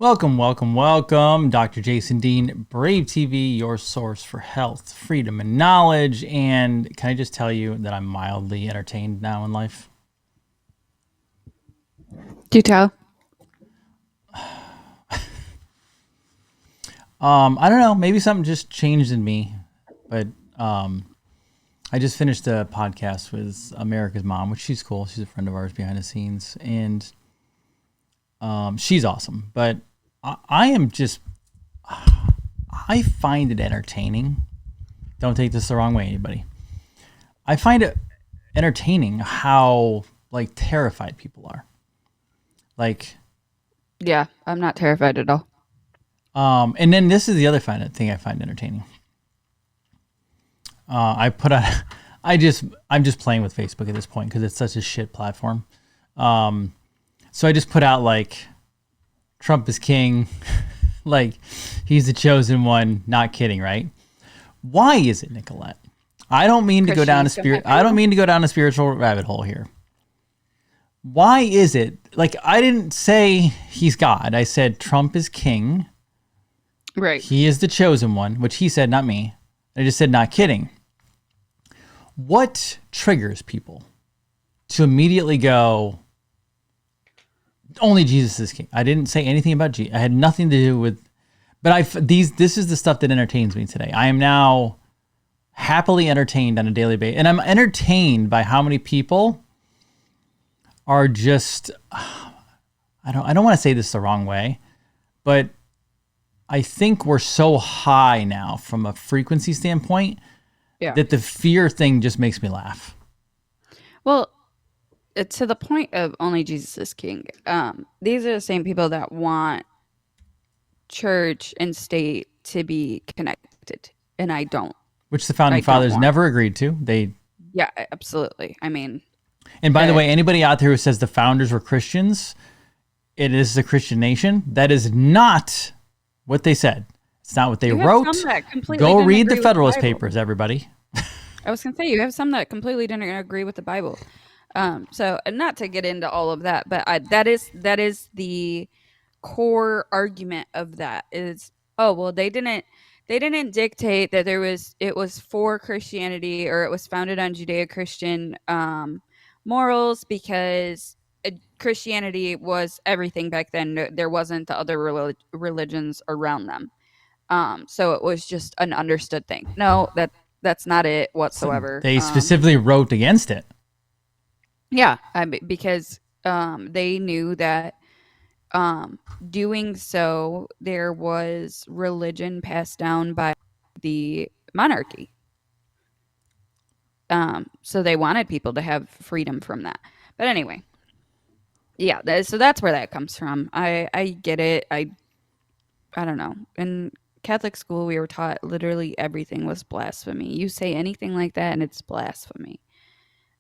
Welcome, welcome, welcome. Dr. Jason Dean, BraveTV, your source for health, freedom, and knowledge. And can I just tell you that I'm mildly entertained now in life? Do tell. I don't know. Maybe something just changed in me. But I just finished a podcast with America's Mom, which she's cool. She's a friend of ours behind the scenes. And she's awesome. But I am just, I find it entertaining. Don't take this the wrong way, anybody. I find it entertaining how like terrified people are. Like, Yeah, I'm not terrified at all. and then this is the other thing I find entertaining. I put on, I'm just playing with Facebook at this point because it's such a shit platform. So I just put out like, Trump is king, like he's the chosen one. Not kidding, right? Why is it, Nicolette? I don't mean to go down a spirit. I don't mean to go down a spiritual rabbit hole here. Why is it like I didn't say he's God? I said Trump is king. Right. He is the chosen one, which he said, not me. I just said, not kidding. What triggers people to immediately go, only Jesus is king? I didn't say anything about Jesus. I had nothing to do with, but this is the stuff that entertains me today. I am now happily entertained on a daily basis, and I'm entertained by how many people are just, I don't want to say this the wrong way, but I think we're so high now from a frequency standpoint that the fear thing just makes me laugh. Well, to the point of only Jesus is king. These are the same people that want church and state to be connected, and I don't. Which the founding fathers never agreed to. Yeah, absolutely. I mean, and by the way, anybody out there who says the founders were Christians, it is a Christian nation. That is not what they said. It's not what they wrote. Go read the Federalist Papers, everybody. I was going to say, you have some that completely didn't agree with the Bible. So not to get into all of that, but that is the core argument of that is, oh, well, they didn't dictate that it was for Christianity, or it was founded on Judeo-Christian morals, because Christianity was everything back then. There wasn't the other religions around them. So it was just an understood thing. No, that's not it whatsoever. They specifically wrote against it. Yeah, because they knew that doing so, there was religion passed down by the monarchy. So they wanted people to have freedom from that. But anyway, yeah, so that's where that comes from. I get it. I don't know. In Catholic school, we were taught literally everything was blasphemy. You say anything like that, and it's blasphemy.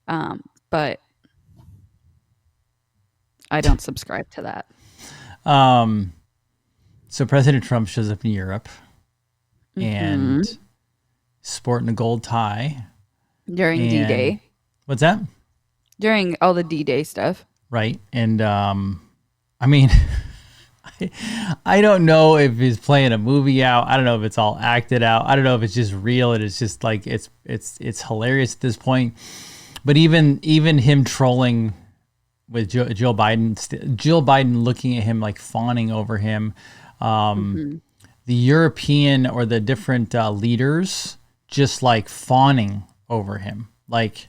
But I don't subscribe to that. So President Trump shows up in Europe and sporting a gold tie during D-Day. What's that? During all the D-Day stuff. Right. And I mean, I don't know if he's playing a movie out. I don't know if it's all acted out. I don't know if it's just real. And it's just like it's hilarious at this point. But even him trolling with Jill Biden looking at him like fawning over him. The European or the different leaders just like fawning over him. Like,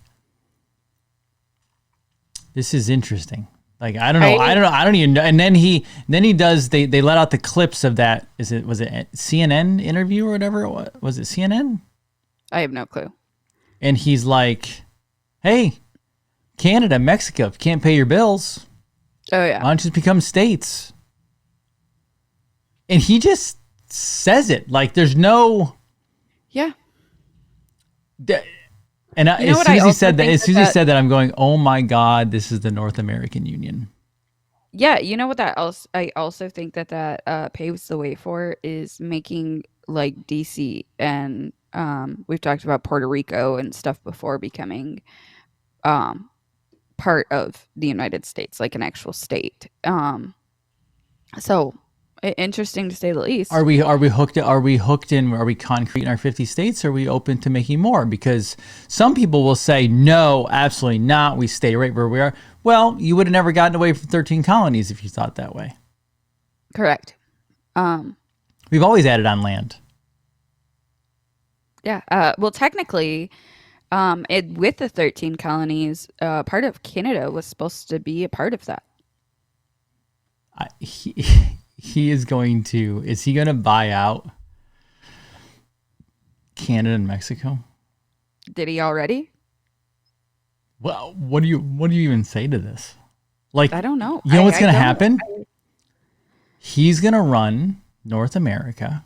this is interesting. Like, I don't know. I don't even know. And then he does, they let out the clips of that. Was it CNN interview or whatever? Was it CNN? I have no clue. And he's like, hey, Canada, Mexico, if you can't pay your bills, oh yeah, why don't you just become states? And he just says it like there's no, yeah. And as soon as he said that, I'm going, oh my God, this is the North American Union. Yeah, you know what I also think that paves the way for is making like DC and we've talked about Puerto Rico and stuff before becoming part of the United States, like an actual state. So Interesting to say the least. Are we hooked in? Are we concrete in our 50 states? Or are we open to making more? Because some people will say no, absolutely not. We stay right where we are. Well, you would have never gotten away from 13 colonies if you thought that way. Correct. Um, We've always added on land. yeah. Well, technically, with the 13 colonies, part of Canada was supposed to be a part of that. He he is going to. Is he going to buy out Canada and Mexico? Did he already? Well, what do you even say to this? Like, I don't know. you know what's going to don't. happen? He's going to run North America.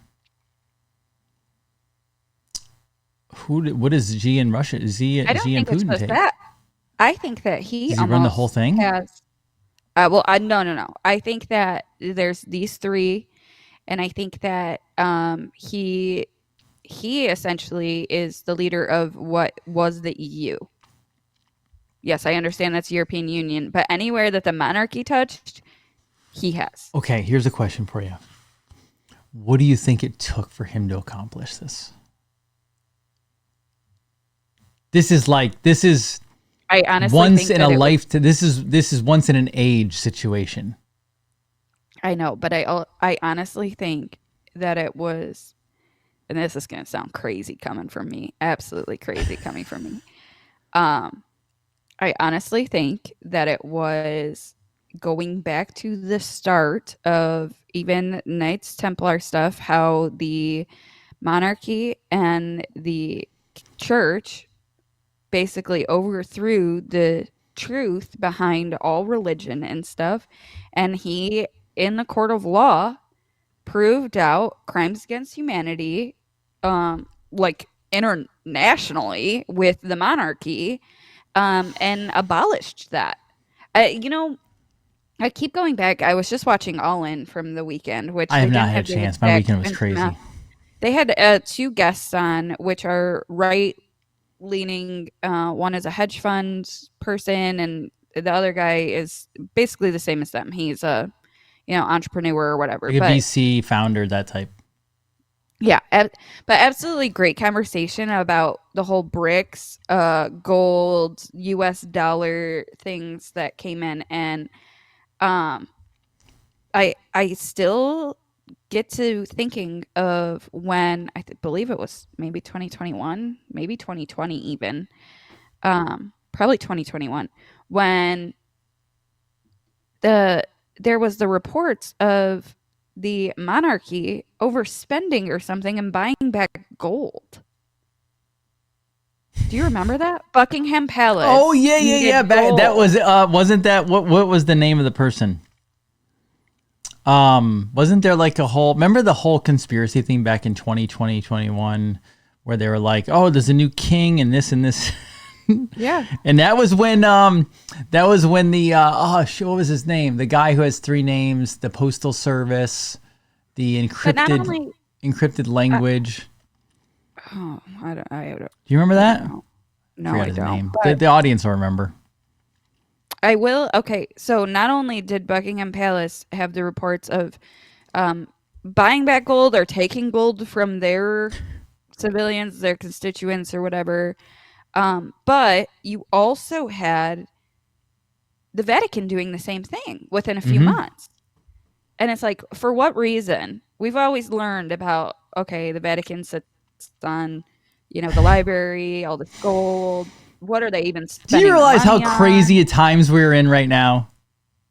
What is Xi in Russia? Xi I don't Xi and think it's Putin just take? that. I think that he Does he run the whole almost thing? has. Well, no, no, no. I think that there's these three, and I think that he essentially is the leader of what was the EU. Yes, I understand that's European Union, but anywhere that the monarchy touched, he has. Okay, here's a question for you. What do you think it took for him to accomplish this? This is I honestly once think in that a it was, life. This is once in an age situation. I know, but I honestly think that it was, and this is going to sound crazy coming from me, absolutely crazy coming from me. Um, I honestly think that it was going back to the start of even Knights Templar stuff, how the monarchy and the church basically overthrew the truth behind all religion and stuff. And he, in the court of law, proved out crimes against humanity, like internationally with the monarchy, and abolished that. You know, I keep going back. I was just watching All In from the weekend, which I have they not didn't had a have David chance. My Stack weekend was Benjamin. crazy. They had two guests on, which are right leaning. One is a hedge fund person, and the other guy is basically the same as them. He's a entrepreneur or whatever. Like a But VC founder, that type. yeah, but absolutely great conversation about the whole BRICS, gold, US dollar things that came in, and um, I still get to thinking of when believe it was maybe 2021, maybe 2020 even, probably 2021, when the there was the reports of the monarchy overspending or something and buying back gold. Do you remember that? Buckingham Oh Palace yeah, yeah, yeah. needed That gold. was wasn't that what was the name of the person? Wasn't there like a whole remember the whole conspiracy thing back in 2020, 21, where they were like, oh, there's a new king and this and this. Yeah. And that was when the what was his name? The guy who has three names, the postal service, the But not encrypted only encrypted uh, language. oh, Do you remember I don't that? know. No, Forgot I his don't. name. The, But the audience will remember. I will. Okay, so not only did Buckingham Palace have the reports of um, buying back gold or taking gold from their civilians, their constituents, or whatever, but you also had the Vatican doing the same thing within a few Mm-hmm. months. And it's like, for what reason? We've always learned about, okay, the Vatican sits on, the library, all this gold. What are they even Do you spending their realize how money crazy on? at times we're in right now?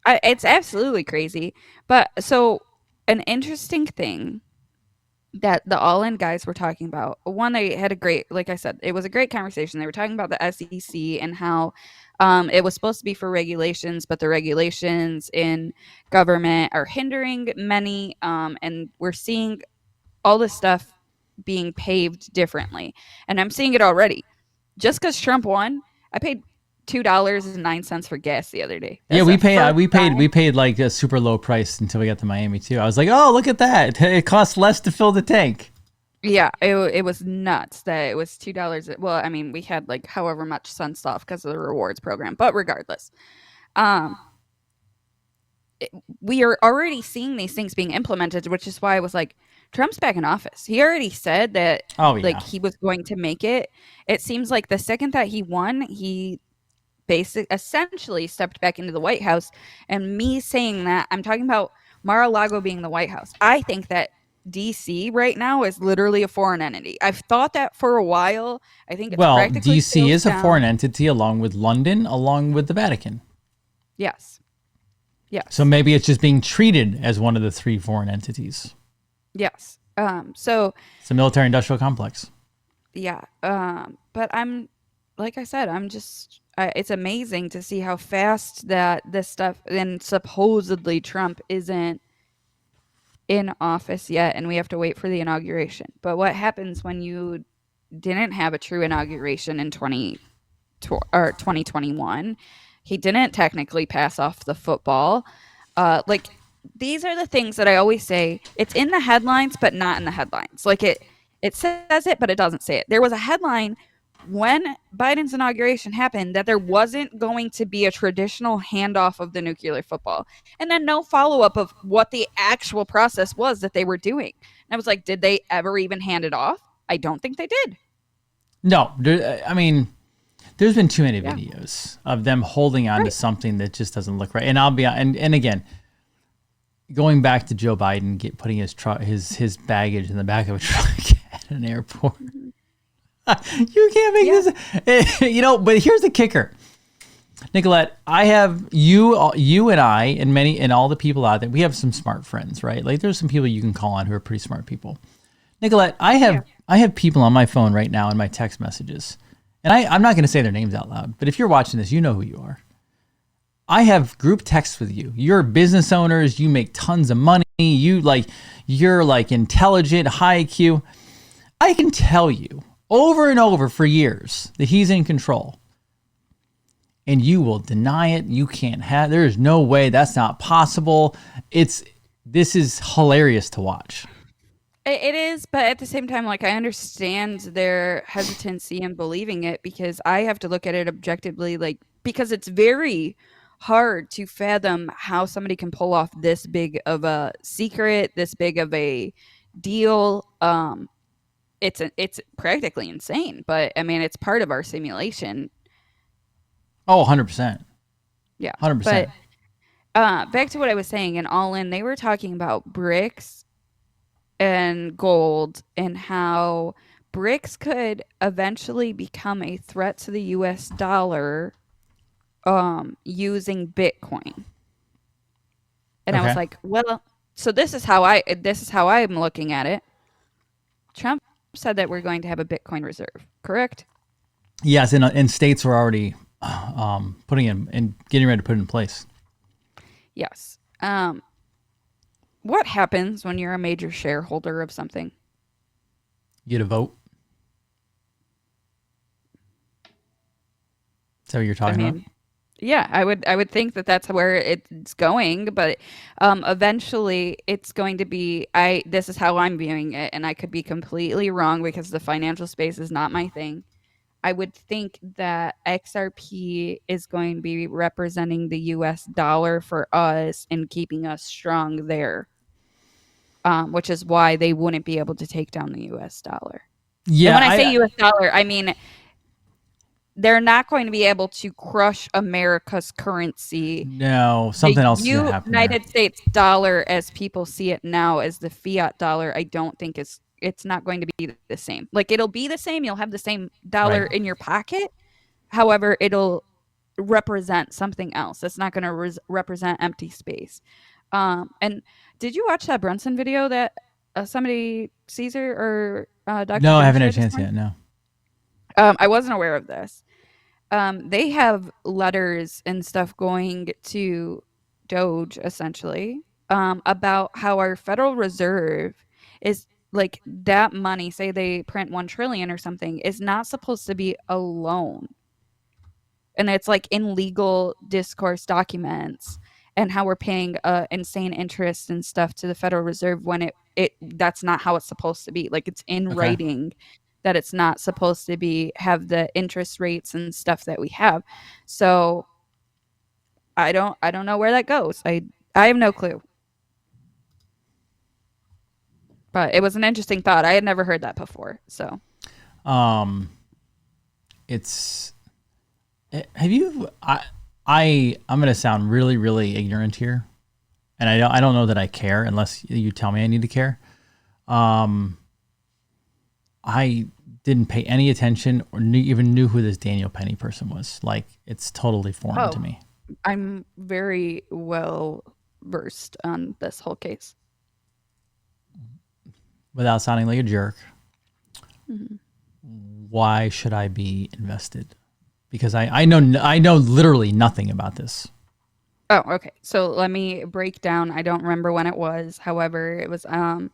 It's absolutely crazy. But so, an interesting thing that the All In guys were talking about. One, they had a great, like I said, it was a great conversation. They were talking about the SEC and how it was supposed to be for regulations, but the regulations in government are hindering many. And we're seeing all this stuff being paved differently. And I'm seeing it already. Just because Trump won, I paid $2.09 for gas the other day. Yeah, That's we the pay. first We paid. time. We paid like a super low price until we got to Miami too. I was like, oh, look at that! It costs less to fill the tank. Yeah, it was nuts that it was $2. Well, I mean, we had like however much sun stuff because of the rewards program, but regardless, um, we are already seeing these things being implemented, which is why I was like, Trump's back in office. He already said that Oh like yeah. he was going to make it. It seems like the second that he won, he essentially stepped back into the White House. And me saying that, I'm talking about Mar-a-Lago being the White House. I think that DC right now is literally a foreign entity. I've thought that for a while. I think it's Well, practically DC closed is a foreign down. entity along with London, along with the Vatican. Yes. So Yes. maybe it's just being treated as one of the three foreign entities. Yes. So It's a military industrial complex. yeah. But I'm, like I said, it's amazing to see how fast that this stuff, and supposedly Trump isn't in office yet, and we have to wait for the inauguration. But what happens when you didn't have a true inauguration in 2021? He didn't technically pass off the football. Like, these are the things that I always say. It's in the headlines, but not in the headlines. Like, it says it, but it doesn't say it. There was a headline when Biden's inauguration happened that there wasn't going to be a traditional handoff of the nuclear football, and then no follow up of what the actual process was that they were doing. And I was like, did they ever even hand it off? I don't think they did. No, I mean, there's been too many Yeah, videos of them holding on to right. something that just doesn't look right. And I'll be and again, going back to Joe Biden putting his truck his baggage in the back of a truck at an airport. Mhm. You can't make Yeah. this, but here's the kicker. Nicolette, I have you and I and many and all the people out there. We have some smart friends, right? Like there's some people you can call on who are pretty smart people. Nicolette, Yeah. I have people on my phone right now in my text messages, and I'm not going to say their names out loud, but if you're watching this, you know who you are. I have group texts with you. You're business owners. You make tons of money. You're like intelligent, high IQ. I can tell you over and over for years that he's in control, and you will deny it. You can't have. There is no way. That's not possible. This is hilarious to watch. It is, but at the same time, like I understand their hesitancy in believing it because I have to look at it objectively, like because it's very hard to fathom how somebody can pull off this big of a secret, this big of a deal. It's practically insane, but I mean, it's part of our simulation. Oh, 100%. Yeah, but 100%. back to what I was saying, and all in, they were talking about bricks and gold and how BRICS could eventually become a threat to the US dollar using Bitcoin. And I was Okay. like, well, so this is how I'm looking at it. Trump said that we're going to have a Bitcoin reserve, correct? Yes, and states were already putting in and getting ready to put it in place. Yes. What happens when you're a major shareholder of something? You get a vote. Is that what you're I talking about? mean, yeah, I would think that that's where it's going, but eventually it's going to be. I This is how I'm viewing it, and I could be completely wrong because the financial space is not my thing. I would think that XRP is going to be representing the US dollar for us and keeping us strong there, which is why they wouldn't be able to take down the US dollar. And Yeah, when I say I US dollar, I mean they're not going to be able to crush America's currency. no, The something else is gonna happen there. United States dollar, as people see it now, as the fiat dollar, I don't think it's not going to be the same. Like it'll be the same. You'll have the same Right. dollar in your pocket. However, it'll represent something else. It's not going to represent empty space. And did you watch that Brunson video that somebody, Caesar or Dr. No, I Jim haven't had a shared this chance morning? yet. No. I wasn't aware of this. They have letters and stuff going to Doge essentially about how our Federal Reserve is like that money, say they print 1 trillion or something, is not supposed to be a loan. And it's like in legal discourse documents and how we're paying insane interest and stuff to the Federal Reserve when it that's not how it's supposed to be. Like it's in Okay. writing that it's not supposed to be have the interest rates and stuff that we have. So I don't know where that goes. I have no clue. But it was an interesting thought. I had never heard that before. So Um, it's have you? I'm gonna sound really really ignorant here, and I don't know that I care unless you tell me I need to care. Um, I didn't pay any attention or even knew who this Daniel Penny person was. Like, it's totally foreign to oh, me. I'm very well versed on this whole case. Without sounding like a jerk, Mhm. why should I be invested? Because I know literally nothing about this. Oh, okay. So let me break down. I don't remember when it was. However, it was on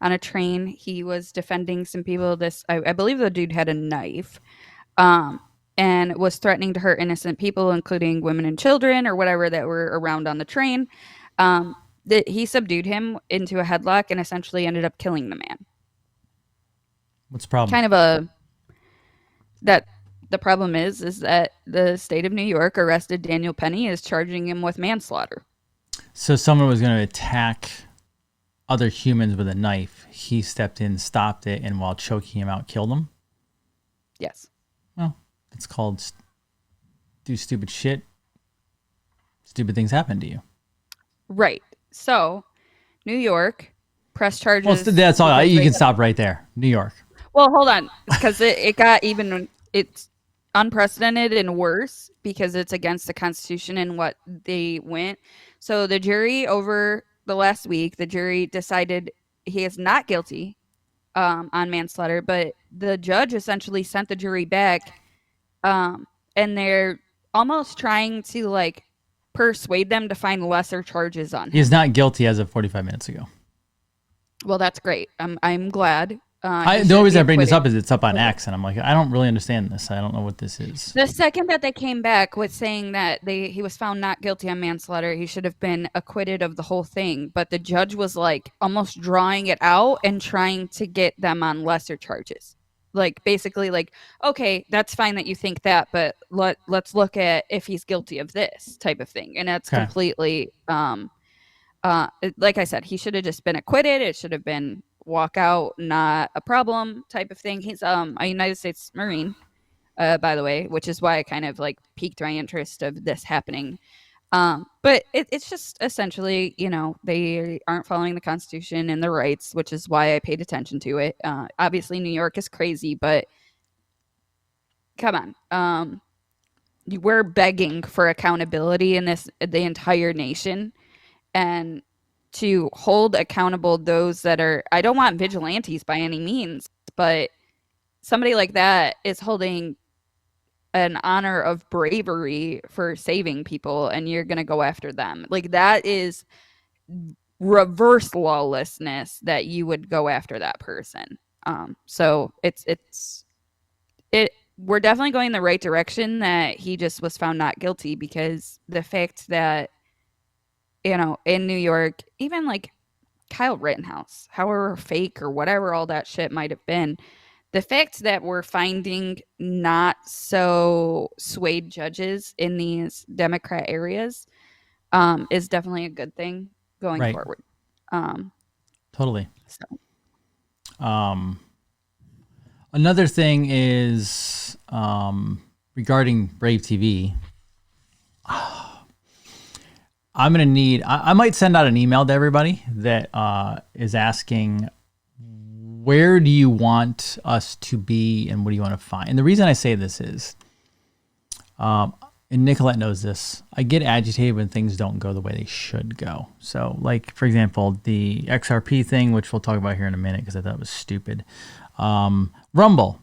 a train. He was defending some people. I believe the dude had a knife. Um and was threatening to hurt innocent people, including women and children or whatever that were around on the train. That he subdued him into a headlock and essentially ended up killing the man. What's the problem? Kind of a that the problem is that the state of New York arrested Daniel Penny is charging him with manslaughter. So someone was going to attack other humans with a knife. He stepped in, stopped it, and while choking him out, killed him. Yes. Well, it's called do stupid shit. Stupid things happen to you. Right. So, New York press Well, charges. that's all. because You they can have- stop right there. New York. Well, hold on, because it got even it's unprecedented and worse because it's against the Constitution and what they went. So the jury over the last week, the jury decided he is not guilty on manslaughter, but the judge essentially sent the jury back, and they're almost trying to like persuade them to find lesser charges on him. He's not guilty as of 45 minutes ago. Well, that's great. I'm glad. The only reason I bring this up is it's up on X, and I'm like, I don't really understand this. I don't know what this is. The second that they came back with saying that he was found not guilty on manslaughter, he should have been acquitted of the whole thing. But the judge was like almost drawing it out and trying to get them on lesser charges. Like basically like, okay, that's fine that you think that, but let's look at if he's guilty of this type of thing. And that's completely like I said, he should have just been acquitted. It should have been walk out, not a problem type of thing. He's a United States Marine, by the way, which is why I kind of like piqued my interest of this happening. But it's just essentially, you know, they aren't following the Constitution and the rights, which is why I paid attention to it. Obviously, New York is crazy, but come on. We're begging for accountability in the entire nation, and to hold accountable those that are, I don't want vigilantes by any means, but somebody like that is holding an honor of bravery for saving people, and you're going to go after them. Like, that is reverse lawlessness that you would go after that person. So we're definitely going the right direction that he just was found not guilty, because the fact that, you know, in New York, even like Kyle Rittenhouse, however fake or whatever all that shit might have been, the fact that we're finding not so swayed judges in these Democrat areas is definitely a good thing going forward. Totally. So. Another thing is regarding BraveTV. I'm going to need, I might send out an email to everybody that is asking, where do you want us to be and what do you want to find? And the reason I say this is, and Nicolette knows this, I get agitated when things don't go the way they should go. So like, for example, the XRP thing, which we'll talk about here in a minute because I thought it was stupid. Rumble.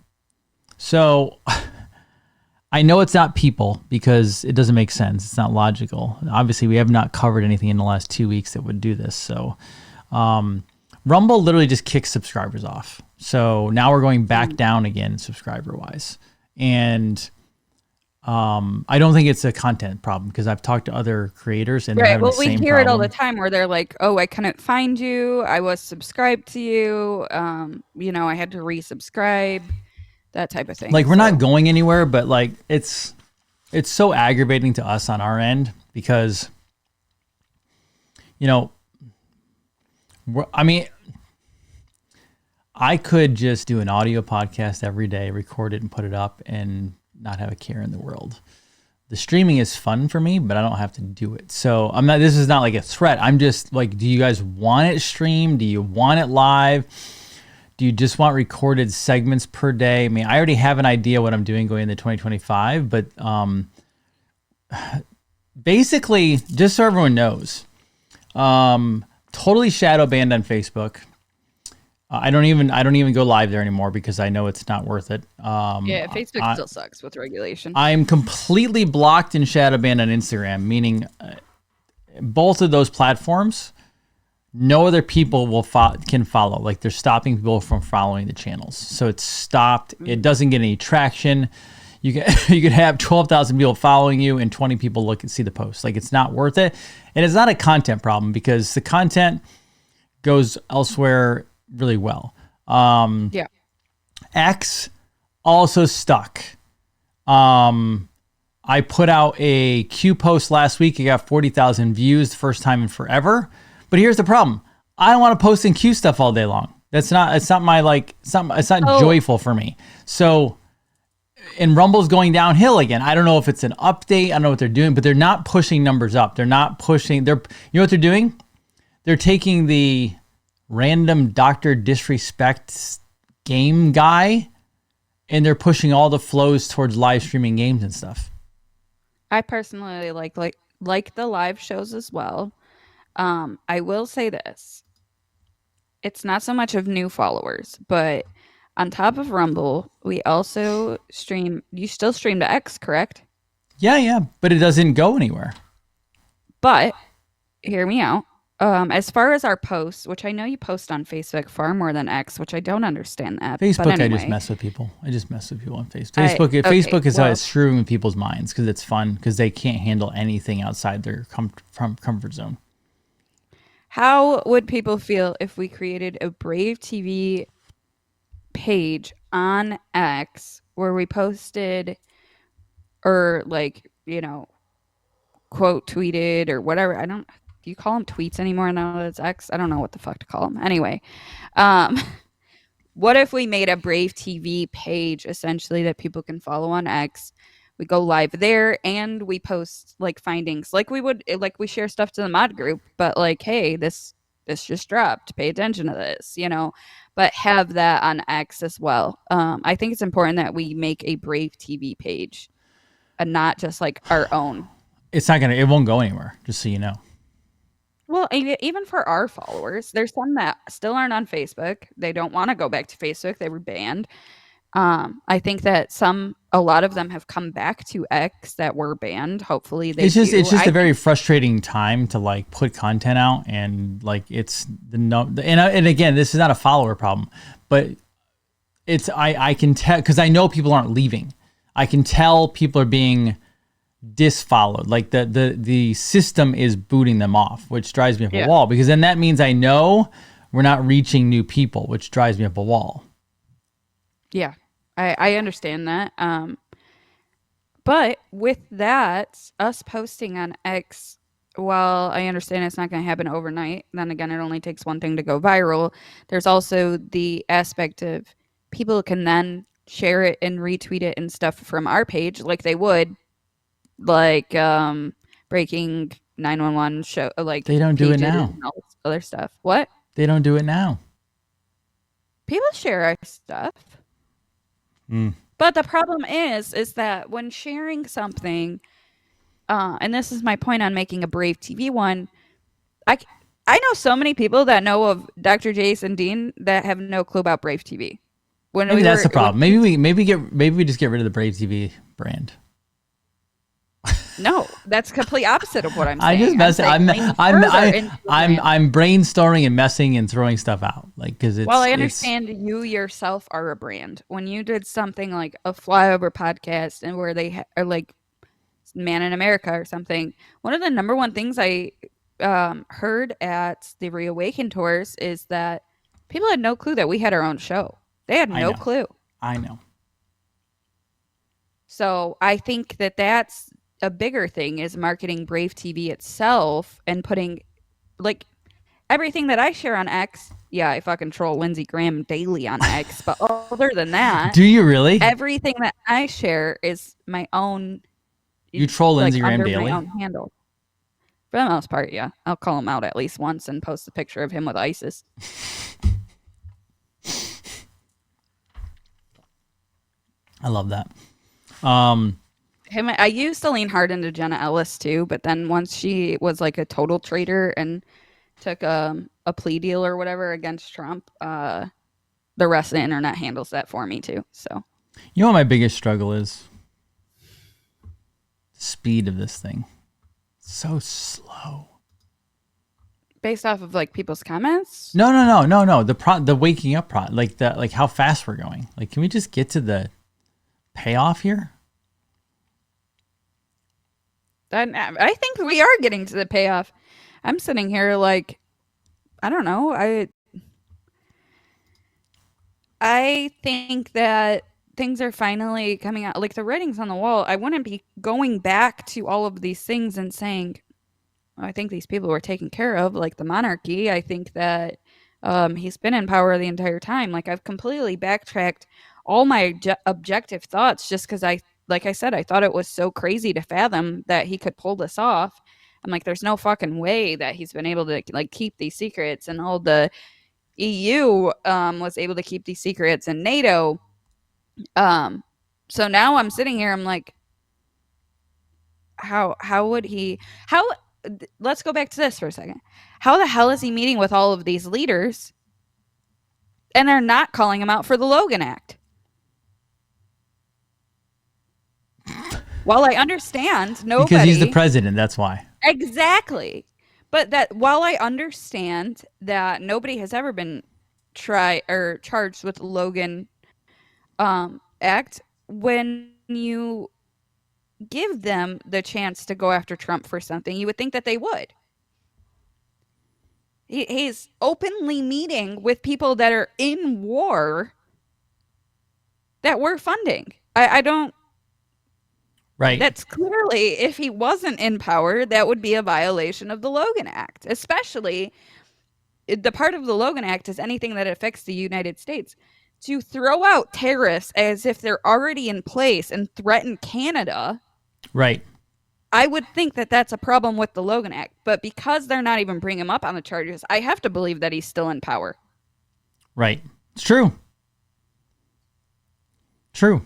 So I know it's not people because it doesn't make sense. It's not logical. Obviously, we have not covered anything in the last 2 weeks that would do this. So Rumble literally just kicks subscribers off. So now we're going back down again subscriber-wise. And I don't think it's a content problem because I've talked to other creators and they're having the same we hear problem. it all the time where they're like, oh, I couldn't find you. I was subscribed to you. You know, I had to resubscribe. That type of thing. Like, we're not going anywhere, but like it's so aggravating to us on our end because you know, I mean, I could just do an audio podcast every day, record it and put it up and not have a care in the world. The streaming is fun for me, but I don't have to do it. So I'm not, this is not like a threat. I'm just like, do you guys want it streamed? Do you want it live? Do you just want recorded segments per day? I mean, I already have an idea what I'm doing going into 2025, but basically, just so everyone knows, totally shadow banned on Facebook. I don't even go live there anymore because I know it's not worth it. Yeah, Facebook still sucks with regulation. I'm completely blocked and shadow banned on Instagram, meaning both of those platforms, no other people can follow. Like they're stopping people from following the channels, so it's stopped. It doesn't get any traction. You could have 12,000 people following you and 20 people look and see the post. Like it's not worth it, and it's not a content problem because the content goes elsewhere really well. Yeah. X also stuck. I put out a Q post last week. It got 40,000 views, the first time in forever. But here's the problem. I don't want to post in Q stuff all day long. It's not my like, it's not joyful for me. So, and Rumble's going downhill again. I don't know if it's an update. I don't know what they're doing, but they're not pushing numbers up. You know what they're doing? They're taking the random Dr. Disrespect game guy and they're pushing all the flows towards live streaming games and stuff. I personally like the live shows as well. I will say this. It's not so much of new followers, but on top of Rumble, we also stream. You still stream to X, correct? Yeah, but it doesn't go anywhere. But hear me out. As far as our posts, which I know you post on Facebook far more than X, which I don't understand that. Facebook, but anyway, I just mess with people. I just mess with people on Facebook. Facebook is how it's screwing with people's minds because it's fun because they can't handle anything outside their comfort zone. How would people feel if we created a BraveTV page on X where we posted or quote tweeted or whatever? Do you call them tweets anymore now that it's X? I don't know what the fuck to call them. Anyway, what if we made a BraveTV page essentially that people can follow on X? We go live there and we post like findings like we share stuff to the mod group, but like, hey, this just dropped. Pay attention to this, but have that on X as well. I think it's important that we make a BraveTV page and not just like our own. It won't go anywhere, just so you know. Well, even for our followers, there's some that still aren't on Facebook. They don't want to go back to Facebook. They were banned. I think that a lot of them have come back to X that were banned. Hopefully they do. It's just a very frustrating time to like put content out and like it's and again, this is not a follower problem, but I can tell because I know people aren't leaving. I can tell people are being disfollowed. Like the system is booting them off, which drives me up a wall because then that means I know we're not reaching new people, which drives me up a wall. Yeah, I understand that. But with that, us posting on X, while I understand it's not going to happen overnight, then again, it only takes one thing to go viral. There's also the aspect of people can then share it and retweet it and stuff from our page like they would, like breaking 911 show, like they don't do it now. And all this other stuff. What? They don't do it now. People share our stuff. But the problem is that when sharing something, and this is my point on making a BraveTV one, I know so many people that know of Dr. Jason Dean that have no clue about BraveTV. Maybe that's the problem. Maybe we just get rid of the BraveTV brand. No, that's complete opposite of what I'm saying. I just mess. I'm brainstorming and messing and throwing stuff out, like because it's. Well, I understand you yourself are a brand. When you did something like a flyover podcast and where they are like Man in America or something, one of the number one things I heard at the Reawaken tours is that people had no clue that we had our own show. They had no clue. I know. So I think that that's a bigger thing is marketing BraveTV itself and putting like everything that I share on X, yeah, I fucking troll Lindsey Graham daily on X. But other than that, Do you really? everything that I share is my own, You troll like Lindsey Graham under my daily? own handle. For the most part, yeah. I'll call him out at least once and post a picture of him with ISIS. I love that. Um, I used to lean hard into Jenna Ellis too, but then once she was like a total traitor and took a plea deal or whatever against Trump, the rest of the internet handles that for me too. So you know what my biggest struggle is? The speed of this thing. So slow. based off of like people's comments, No. The waking up like how fast we're going. Like, can we just get to the payoff here? then I think we are getting to the payoff. I'm sitting here like, I don't know. I think that things are finally coming out. Like the writing's on the wall. I wouldn't be going back to all of these things and saying, "Oh, I think these people were taken care of," like the monarchy. I think that he's been in power the entire time. Like I've completely backtracked all my objective thoughts just because like I said, I thought it was so crazy to fathom that he could pull this off. I'm like, there's no fucking way that he's been able to like keep these secrets, and all the EU was able to keep these secrets, and NATO. Um, so now I'm sitting here, I'm like, how would he? How? Let's go back to this for a second. How the hell is he meeting with all of these leaders, and they're not calling him out for the Logan Act? While I understand nobody, Because he's the president, that's why. exactly, but that while I understand that nobody has ever been tried or charged with the Logan Act, when you give them the chance to go after Trump for something, you would think that they would. He's openly meeting with people that are in war that we're funding. I don't. Right. That's clearly, if he wasn't in power, that would be a violation of the Logan Act, especially the part of the Logan Act is anything that affects the United States. To throw out tariffs as if they're already in place and threaten Canada, Right. I would think that that's a problem with the Logan Act. But because they're not even bringing him up on the charges, I have to believe that he's still in power. Right. It's true. True.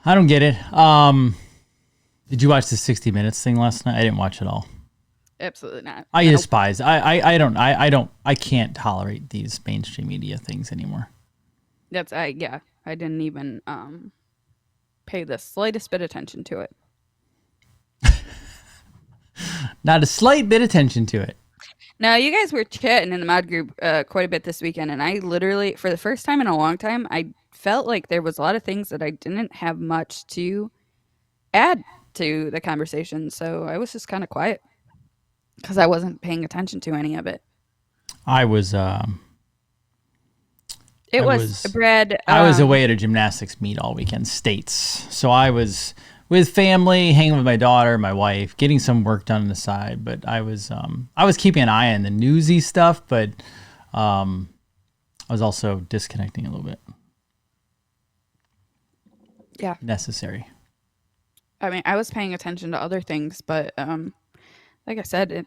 I don't get it. Did you watch the 60 Minutes thing last night? I didn't watch it all. Absolutely not. I despise. I can't tolerate these mainstream media things anymore. I didn't even pay the slightest bit attention to it. Not a slight bit attention to it. Now, you guys were chatting in the mod group quite a bit this weekend, and I literally, for the first time in a long time, I felt like there was a lot of things that I didn't have much to add to the conversation. So I was just kind of quiet because I wasn't paying attention to any of it. I was. Brad. I was away at a gymnastics meet all weekend, States. So I was with family, hanging with my daughter, my wife, getting some work done on the side. But I was keeping an eye on the newsy stuff, but I was also disconnecting a little bit. Yeah. Necessary. I mean, I was paying attention to other things, but like I said,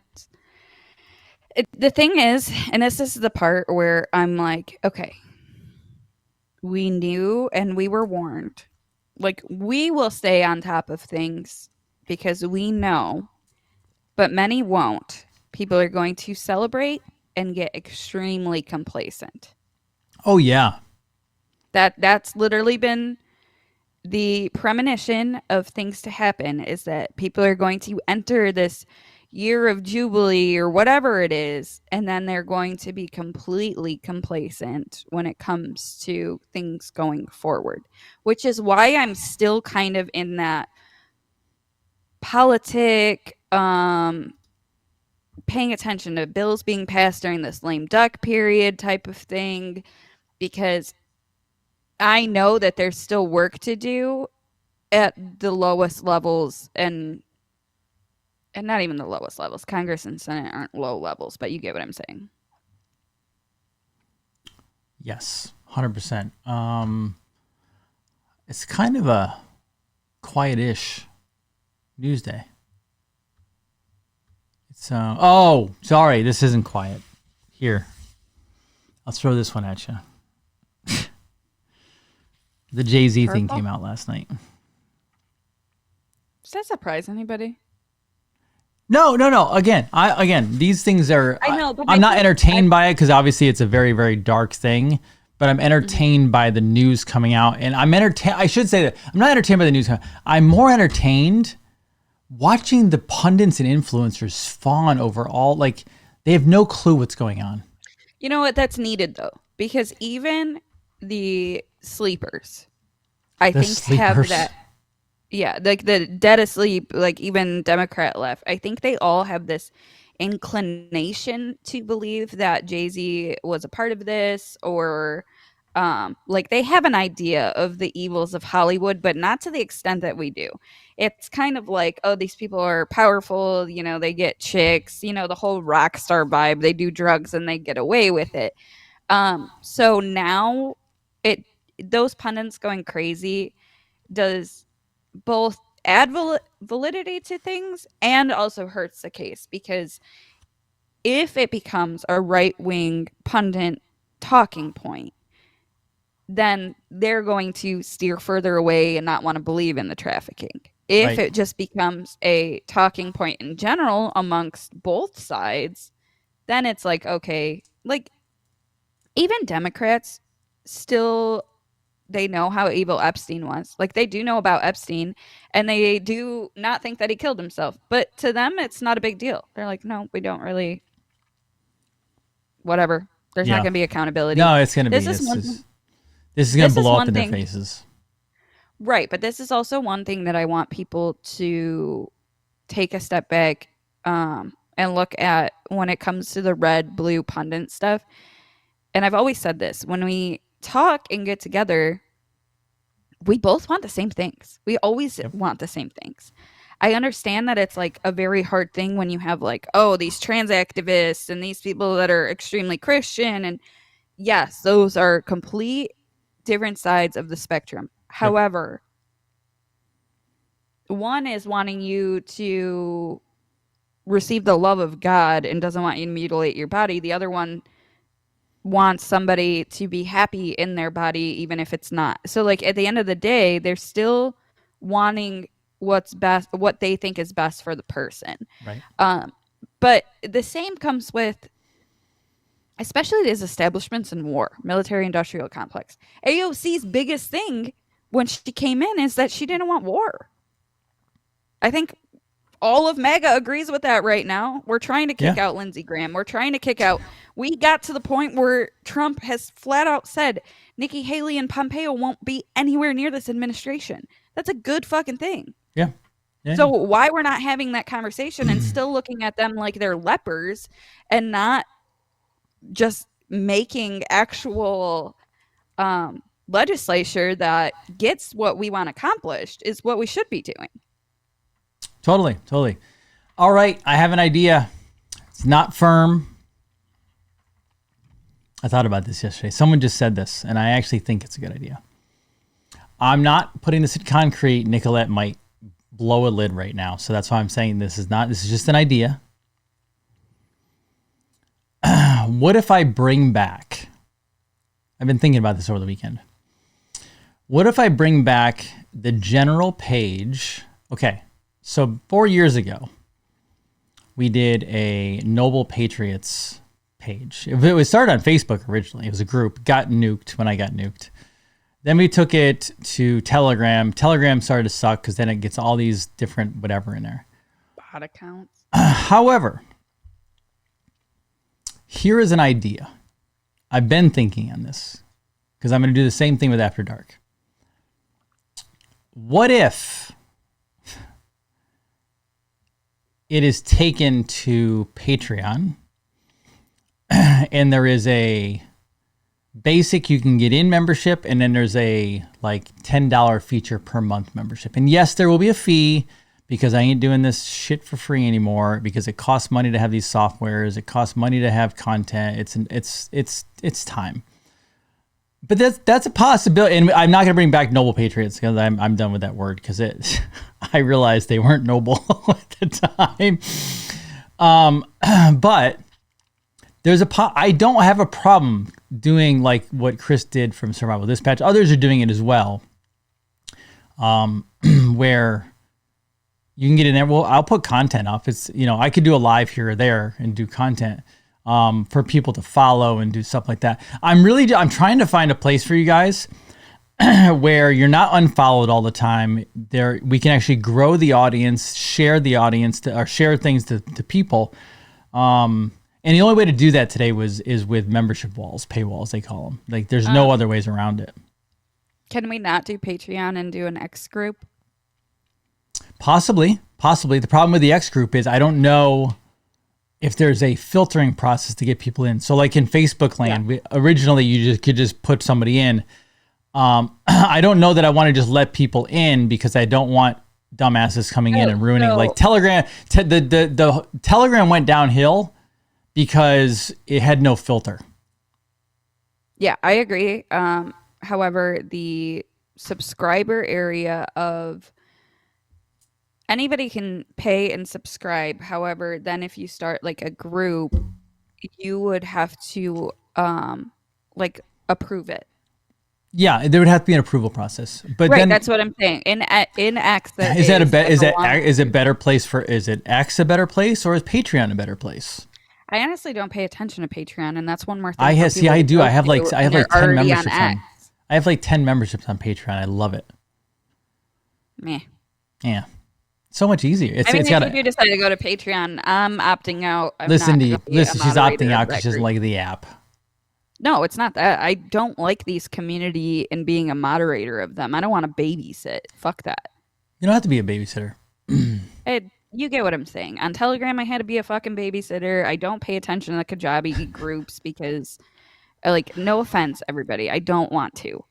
the thing is, and this is the part where I'm like, okay, we knew and we were warned. Like, we will stay on top of things because we know, but many won't. People are going to celebrate and get extremely complacent. Oh yeah. That's literally been the premonition of things to happen, is that people are going to enter this year of jubilee or whatever it is, and then they're going to be completely complacent when it comes to things going forward, which is why I'm still kind of in that politic paying attention to bills being passed during this lame duck period type of thing, because I know that there's still work to do at the lowest levels, and not even the lowest levels. Congress and Senate aren't low levels, but you get what I'm saying. Yes, 100%. It's kind of a quiet-ish news day. It's oh, sorry, this isn't quiet. Here, I'll throw this one at you. The Jay-Z thing came out last night. Does that surprise anybody? No. Again, these things are. I know, but I'm not entertained by it because obviously it's a very, very dark thing. But I'm entertained by the news coming out, and I'm entertained. I should say that I'm not entertained by the news. I'm more entertained watching the pundits and influencers fawn over all. Like they have no clue what's going on. You know what? That's needed though, because even the sleepers, I think, have that. Yeah, like the dead asleep, like even Democrat left. I think they all have this inclination to believe that Jay-Z was a part of this, or like they have an idea of the evils of Hollywood, but not to the extent that we do. It's kind of like, oh, these people are powerful, you know, they get chicks, you know, the whole rock star vibe. They do drugs and they get away with it. So now it those pundits going crazy does both add validity to things and also hurts the case, because if it becomes a right-wing pundit talking point, then they're going to steer further away and not want to believe in the trafficking. If it just becomes a talking point in general amongst both sides, then it's like, okay, like even Democrats still, they know how evil Epstein was. Like they do know about Epstein, and they do not think that he killed himself. But to them, it's not a big deal. They're like, no, we don't really. Whatever. There's not going to be accountability. No, it's going to be. This is going to blow up in their faces. Right, but this is also one thing that I want people to take a step back and look at when it comes to the red, blue pundit stuff. And I've always said this, when we talk and get together, we both want the same things. We always want the same things. I understand that it's like a very hard thing when you have like, oh, these trans activists and these people that are extremely Christian. And yes, those are complete different sides of the spectrum. However, one is wanting you to receive the love of God and doesn't want you to mutilate your body. The other one wants somebody to be happy in their body, even if it's not. So like at the end of the day, they're still wanting what's best, what they think is best for the person. Right. But the same comes with, especially these establishments in war, military industrial complex. AOC's biggest thing when she came in is that she didn't want war. I think all of MAGA agrees with that right now. We're trying to kick out Lindsey Graham. We're trying to kick out. We got to the point where Trump has flat out said Nikki Haley and Pompeo won't be anywhere near this administration. That's a good fucking thing. Yeah. So why we're not having that conversation and still looking at them like they're lepers and not just making actual legislature that gets what we want accomplished is what we should be doing. Totally. All right, I have an idea. It's not firm. I thought about this yesterday. Someone just said this, and I actually think it's a good idea. I'm not putting this in concrete. Nicolette might blow a lid right now, so that's why I'm saying this is just an idea. What if I bring back, I've been thinking about this over the weekend. What if I bring back the general page? Okay, so 4 years ago, we did a Noble Patriots page. It was started on Facebook originally. It was a group, got nuked when I got nuked. Then we took it to Telegram. Telegram started to suck because then it gets all these different whatever in there. Bot accounts. However, here is an idea. I've been thinking on this because I'm going to do the same thing with After Dark. What if it is taken to Patreon and there is a basic, you can get in membership, and then there's a like $10 feature per month membership. And yes, there will be a fee because I ain't doing this shit for free anymore because it costs money to have these softwares. It costs money to have content. It's time. But that's a possibility. And I'm not going to bring back noble patriots because I'm done with that word because I realized they weren't noble at the time. But there's I don't have a problem doing like what Chris did from Survival Dispatch. Others are doing it as well. Where you can get in there. Well, I'll put content up. It's, I could do a live here or there and do content for people to follow and do stuff like that. I'm trying to find a place for you guys where you're not unfollowed all the time. We can actually grow the audience, share the audience, or share things to people. And the only way to do that today is with membership walls, paywalls, they call them. Like, there's no other ways around it. Can we not do Patreon and do an X group? Possibly. The problem with the X group is I don't know if there's a filtering process to get people in. So like in Facebook land, originally you could just put somebody in. I don't know that I want to just let people in because I don't want dumbasses coming in and ruining like Telegram. The Telegram went downhill because it had no filter. Yeah, I agree. However, the subscriber area of anybody can pay and subscribe. However, then if you start like a group, you would have to like approve it. Yeah, there would have to be an approval process. But right, then that's what I'm saying. In X, is it better place for? Is it X a better place or is Patreon a better place? I honestly don't pay attention to Patreon, and that's one more thing. I do. I have like 10 memberships on. I have like 10 memberships on Patreon. I love it. Meh. Yeah. So much easier. If you do decide to go to Patreon, I'm opting out. Listen, she's opting out because she doesn't like the app. No, it's not that. I don't like these community and being a moderator of them. I don't want to babysit. Fuck that. You don't have to be a babysitter. You get what I'm saying. On Telegram, I had to be a fucking babysitter. I don't pay attention to the Kajabi groups because, like, no offense, everybody, I don't want to.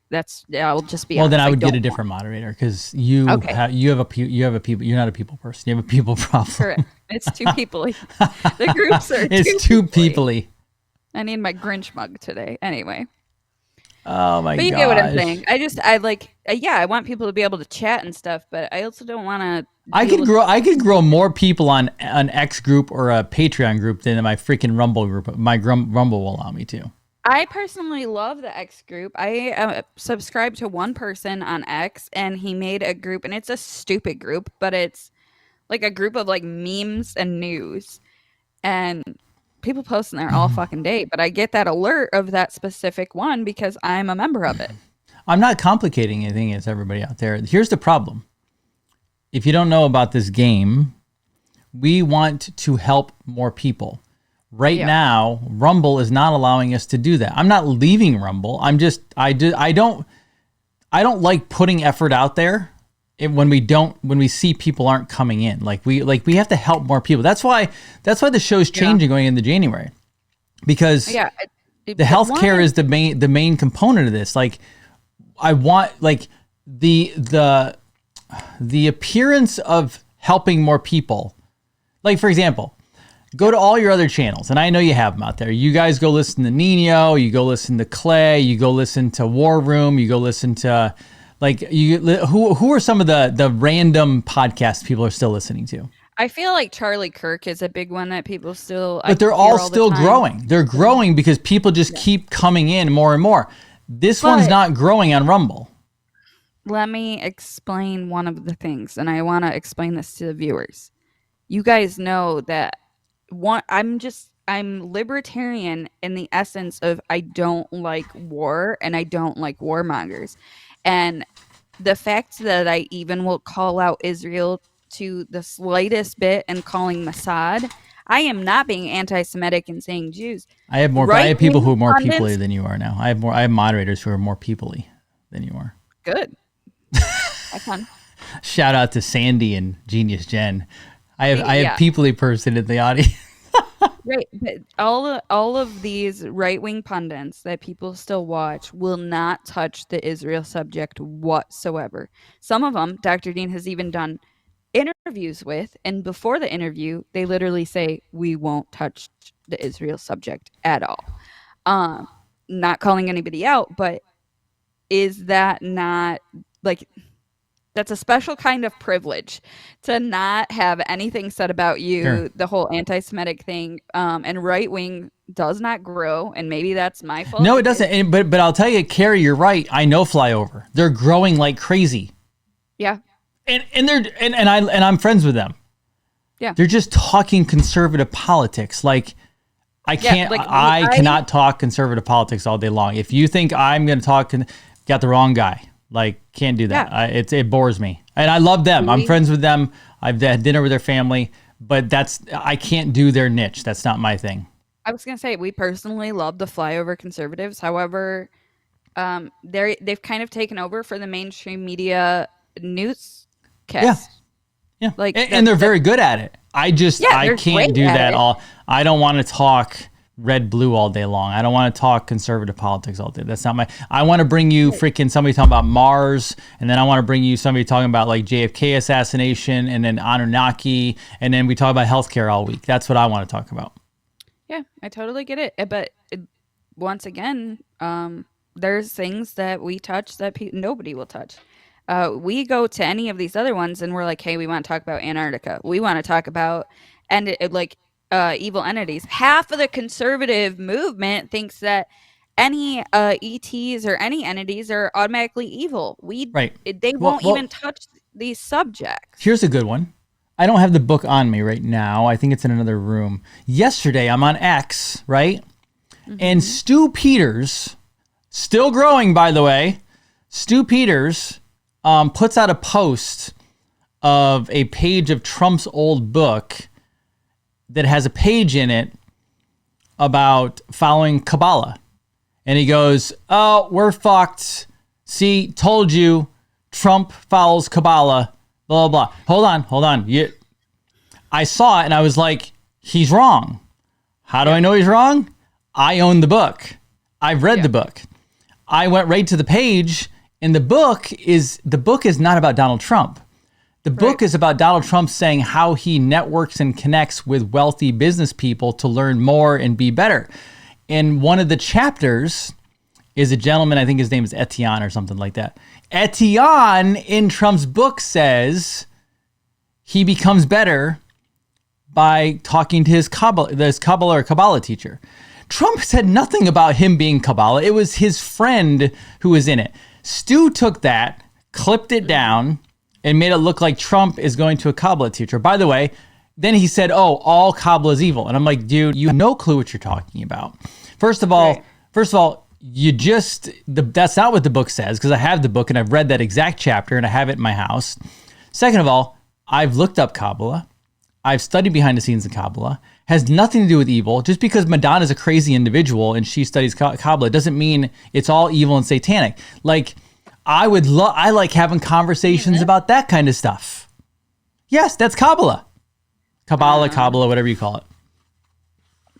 I'll just be. Well, honest, then I would get a different moderator because you have a people. You're not a people person. You have a people problem. Correct. It's too people-y. The groups are. It's too people-y. I need my Grinch mug today. Anyway. Oh my god! But you get what I'm saying. I want people to be able to chat and stuff, but I also don't want to. I could grow more people on an X group or a Patreon group than my freaking Rumble group. My Rumble will allow me to. I personally love the X group. I subscribe to one person on X, and he made a group, and it's a stupid group, but it's like a group of like memes and news, and people post in there all fucking day. But I get that alert of that specific one because I'm a member of it. I'm not complicating anything as everybody out there. Here's the problem. If you don't know about this game, we want to help more people. Right now, Rumble is not allowing us to do that. I'm not leaving Rumble. I don't like putting effort out there when we see people aren't coming in. We have to help more people. That's why the show's changing going into January. Because the healthcare is the main component of this. Like, I want like the appearance of helping more people. Like, for example, go to all your other channels, and I know you have them out there. You guys go listen to Nino, you go listen to Clay, you go listen to War Room, you go listen to who are some of the random podcasts people are still listening to? I feel like Charlie Kirk is a big one that people still. But they're all still growing. They're growing because people just keep coming in more and more. This one's not growing on Rumble. Let me explain one of the things, and I want to explain this to the viewers. You guys know that I'm libertarian in the essence of I don't like war and I don't like warmongers. And the fact that I even will call out Israel to the slightest bit and calling Mossad, I am not being anti-Semitic and saying Jews. I have people who are more people-y than you are now. I have moderators who are more people-y than you are. Good. Have fun. Shout out to Sandy and Genius Jen. I have people-y person in the audience. Right, but all of these right-wing pundits that people still watch will not touch the Israel subject whatsoever. Some of them, Dr. Dean has even done interviews with, and before the interview, they literally say, "We won't touch the Israel subject at all." Um, Not calling anybody out, but is that not like that's a special kind of privilege to not have anything said about Sure. you, the whole anti-Semitic thing, and right wing does not grow, and maybe that's my fault. No, it doesn't. But I'll tell you, Carrie, you're right. I know Flyover. They're growing like crazy, Yeah, and I'm friends with them. yeah, They're just talking conservative politics. Like I can't, like I cannot talk conservative politics all day long. If you think I'm going to talk, got the wrong guy. Like can't do that. Yeah. It bores me, and I love them. I'm friends with them. I've had dinner with their family, but I can't do their niche. That's not my thing. I was gonna say we personally love the flyover conservatives. However, they've kind of taken over for the mainstream media Yeah. newscast. Yeah. Like And they're very good at it. I they're can't great do at that it. all. I don't want to talk red blue all day long. I don't want to talk conservative politics all day. That's not I want to bring you freaking somebody talking about Mars, and then I want to bring you somebody talking about like JFK assassination, and then Anunnaki, and then we talk about healthcare all week. That's what I want to talk about. Yeah, I totally get it. But once again, there's things that we touch that nobody will touch. We go to any of these other ones and we're like, hey, we want to talk about Antarctica. We want to talk about evil entities. Half of the conservative movement thinks that any ETs or any entities are automatically evil. Right. They won't even touch these subjects. Here's a good one. I don't have the book on me right now. I think it's in another room. Yesterday, I'm on X, right? Mm-hmm. And Stu Peters, still growing, by the way, Stu Peters puts out a post of a page of Trump's old book that has a page in it about following Kabbalah. And he goes, oh, we're fucked. See, told you, Trump follows Kabbalah. Blah, blah, blah. Hold on. I saw it and I was like, he's wrong. How do I know he's wrong? I own the book. I've read the book. I went right to the page, and the book is not about Donald Trump. The book is about Donald Trump saying how he networks and connects with wealthy business people to learn more and be better. And one of the chapters is a gentleman, I think his name is Etienne or something like that. Etienne in Trump's book says he becomes better by talking to his Kabbalah teacher. Trump said nothing about him being Kabbalah. It was his friend who was in it. Stu took that, clipped it down, and made it look like Trump is going to a Kabbalah teacher. By the way, then he said, oh, all Kabbalah is evil. And I'm like, dude, you have no clue what you're talking about. First of all, that's not what the book says, because I have the book and I've read that exact chapter and I have it in my house. Second of all, I've looked up Kabbalah. I've studied behind the scenes in Kabbalah. Has nothing to do with evil. Just because Madonna is a crazy individual and she studies Kabbalah doesn't mean it's all evil and satanic. Like, I like having conversations about that kind of stuff. Yes, that's Kabbalah. Kabbalah, whatever you call it.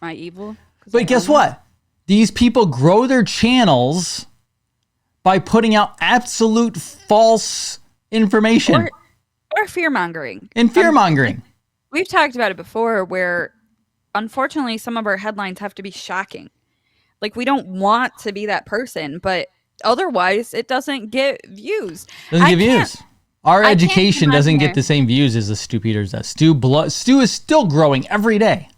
My evil. But guess what? These people grow their channels by putting out absolute false information. Or fear-mongering. And fear-mongering. We've talked about it before where, unfortunately, some of our headlines have to be shocking. Like, we don't want to be that person, but otherwise, it doesn't get views. Doesn't get views. Our education doesn't get the same views as the Stu Peters does. Stu is still growing every day.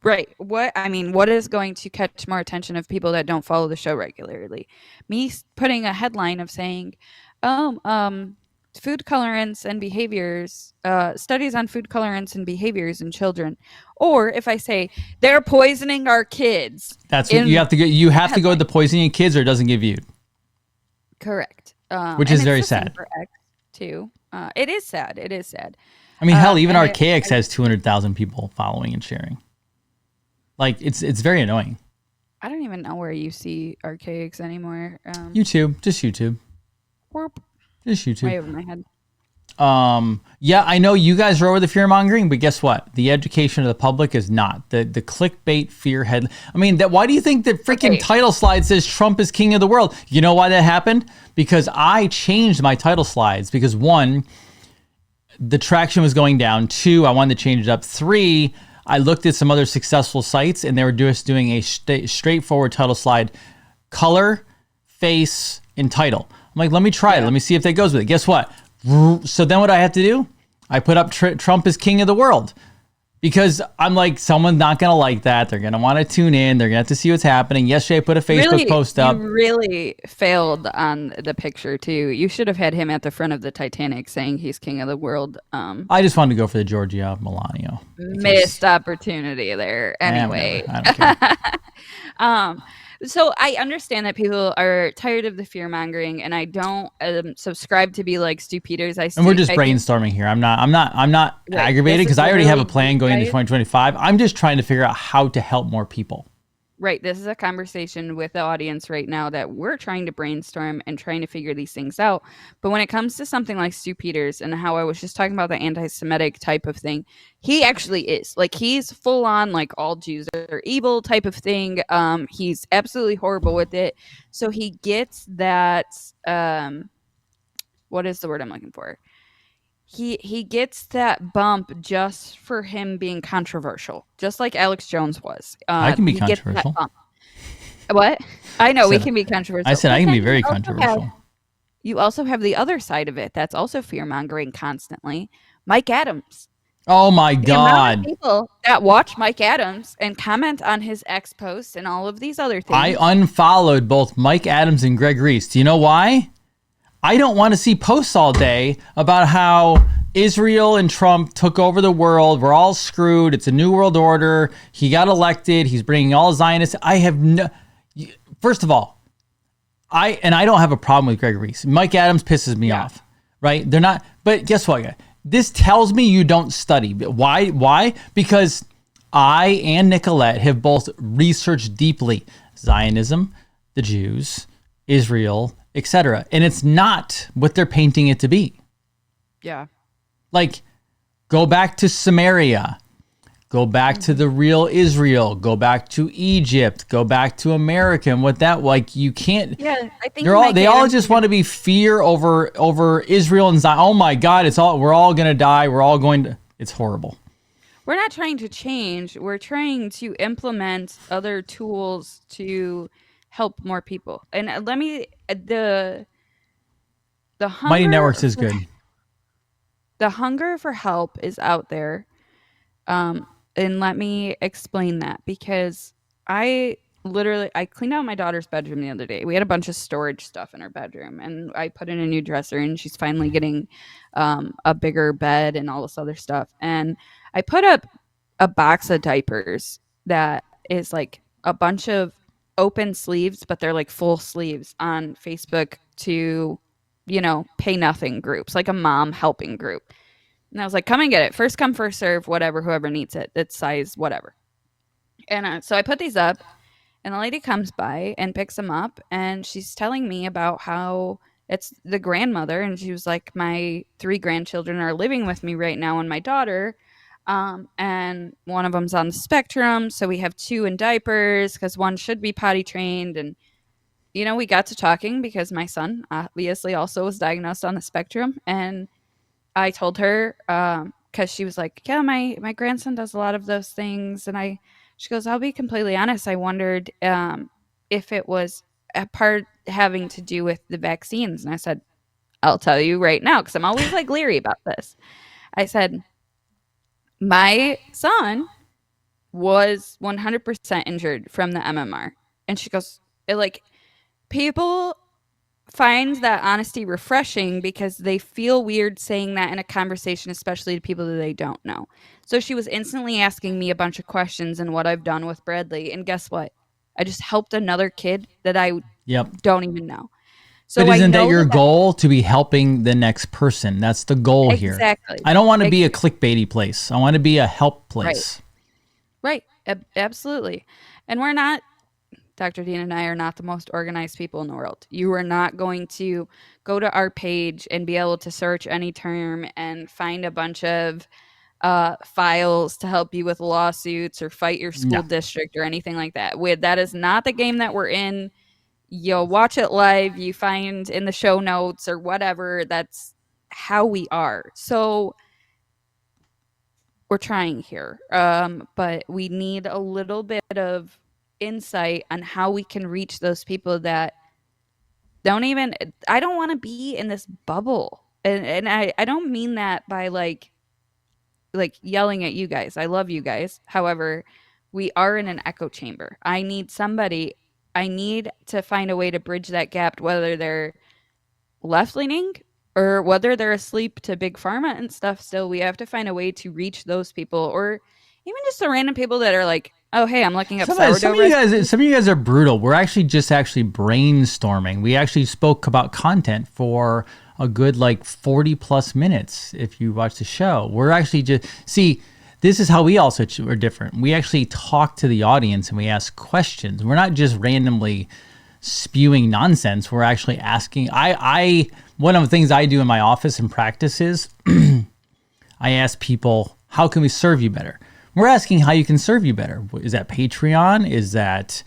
Right. What is going to catch more attention of people that don't follow the show regularly? Me putting a headline of saying, food colorants and behaviors, studies on food colorants and behaviors in children. Or if I say they're poisoning our kids. That's what you have to go. You have to go with the poisoning kids, or it doesn't get viewed. Correct. Which is very sad. For X too. It is sad. I mean, hell, even Archaix has 200,000 people following and sharing. Like, it's very annoying. I don't even know where you see Archaix anymore. YouTube. Just YouTube. Whoop. Just YouTube. Way over my head. Yeah, I know you guys are over the fear mongering, but guess what? The education of the public is not. The clickbait fear head. I mean, that why do you think the freaking Okay. title slide says Trump is king of the world? You know why that happened? Because I changed my title slides because one, the traction was going down. Two, I wanted to change it up. Three, I looked at some other successful sites and they were just doing a straightforward title slide, color, face, and title. I'm like, let me try it. Let me see if that goes with it. Guess what? So then what I have to do? I put up Trump is king of the world because I'm like, someone's not going to like that. They're going to want to tune in. They're going to have to see what's happening. Yesterday, I put a Facebook post up. You really failed on the picture too. You should have had him at the front of the Titanic saying he's king of the world. I just wanted to go for the Giorgia Melania. Missed opportunity there. Anyway. I don't care. So I understand that people are tired of the fear mongering, and I don't subscribe to be like Stu Peters. And we're just brainstorming here. I'm not aggravated because I already have a plan going into 2025. I'm just trying to figure out how to help more people. Right. This is a conversation with the audience right now that we're trying to brainstorm and trying to figure these things out. But when it comes to something like Stu Peters and how I was just talking about the anti-Semitic type of thing, he actually is. Like, he's full on, like, all Jews are evil type of thing. He's absolutely horrible with it. So he gets that, what is the word I'm looking for? He gets that bump just for him being controversial, just like Alex Jones was. I can be controversial. What? I know we can be controversial. I said I can be very controversial. You also have the other side of it that's also fear mongering constantly. Mike Adams. Oh my God! People that watch Mike Adams and comment on his ex posts and all of these other things. I unfollowed both Mike Adams and Greg Reese. Do you know why? I don't want to see posts all day about how Israel and Trump took over the world. We're all screwed. It's a new world order. He got elected. He's bringing all Zionists. I have no. First of all, I don't have a problem with Greg Reese. Mike Adams pisses me off, right? They're not. But guess what? This tells me you don't study. Why? Why? Because I and Nicolette have both researched deeply Zionism, the Jews, Israel, etc. And it's not what they're painting it to be. Yeah. Like, go back to Samaria. Go back to the real Israel. Go back to Egypt. Go back to America. And what that, like, you can't. Yeah, I think they all just want to be fear over Israel and Zion. Oh my God, we're all gonna die. We're all going to. It's horrible. We're not trying to change. We're trying to implement other tools to help more people. And let me the hunger Mighty Networks is good. The hunger for help is out there. And let me explain that, because I cleaned out my daughter's bedroom the other day. We had a bunch of storage stuff in her bedroom, and I put in a new dresser, and she's finally getting a bigger bed and all this other stuff. And I put up a box of diapers that is like a bunch of open sleeves, but they're like full sleeves, on Facebook to, pay nothing groups, like a mom helping group. And I was like, come and get it. First come, first serve, whatever, whoever needs it. It's size, whatever. And so I put these up, and the lady comes by and picks them up, and she's telling me about how it's the grandmother. And she was like, my 3 grandchildren are living with me right now and my daughter. And one of them's on the spectrum. So we have 2 in diapers because one should be potty trained. And, we got to talking because my son obviously also was diagnosed on the spectrum. And I told her, because she was like, yeah, my grandson does a lot of those things. And she goes, I'll be completely honest. I wondered if it was a part having to do with the vaccines. And I said, I'll tell you right now, because I'm always like leery about this. I said, my son was 100% injured from the MMR. And she goes, people find that honesty refreshing because they feel weird saying that in a conversation, especially to people that they don't know. So she was instantly asking me a bunch of questions and what I've done with Bradley. And guess what? I just helped another kid that I don't even know. So but isn't that your goal, to be helping the next person? That's the goal here. Exactly. I don't want to be a clickbaity place. I want to be a help place. Right. Absolutely. And we're not Dr. Dean and I are not the most organized people in the world. You are not going to go to our page and be able to search any term and find a bunch of files to help you with lawsuits or fight your school No. district or anything like that. That is not the game that we're in. You'll watch it live, you find in the show notes or whatever. That's how we are. So we're trying here. But we need a little bit of insight on how we can reach those people that don't even, I don't want to be in this bubble. And I don't mean that by like yelling at you guys. I love you guys. However, we are in an echo chamber. I need to find a way to bridge that gap, whether they're left leaning or whether they're asleep to big pharma and stuff. Still, we have to find a way to reach those people, or even just the random people that are like, oh, hey, I'm looking up sourdough some of you guys are brutal. We're actually brainstorming. We actually spoke about content for a good 40 plus minutes. If you watch the show, we're actually this is how we also are different. We actually talk to the audience and we ask questions. We're not just randomly spewing nonsense. We're actually asking. One of the things I do in my office and practice is I ask people, how can we serve you better? We're asking how you can serve you better. Is that Patreon? Is that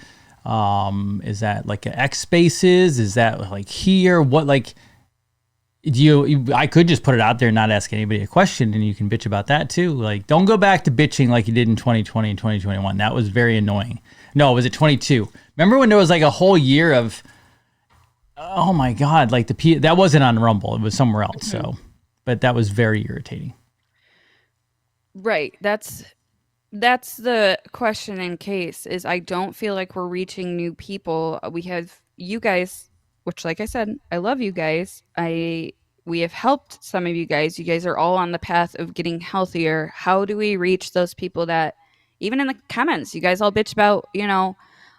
like an X Spaces? Is that like here? What I could just put it out there and not ask anybody a question, and you can bitch about that too. Like, don't go back to bitching like you did in 2020 and 2021. That was very annoying. No, was it 22? Remember when there was like a whole year of, oh my God, like that wasn't on Rumble. It was somewhere else. So, but that was very irritating. Right. That's the question in case is I don't feel like we're reaching new people. We have you guys, which like I said, I love you guys. We have helped some of you guys. You guys are all on the path of getting healthier. How do we reach those people that even in the comments, you guys all bitch about,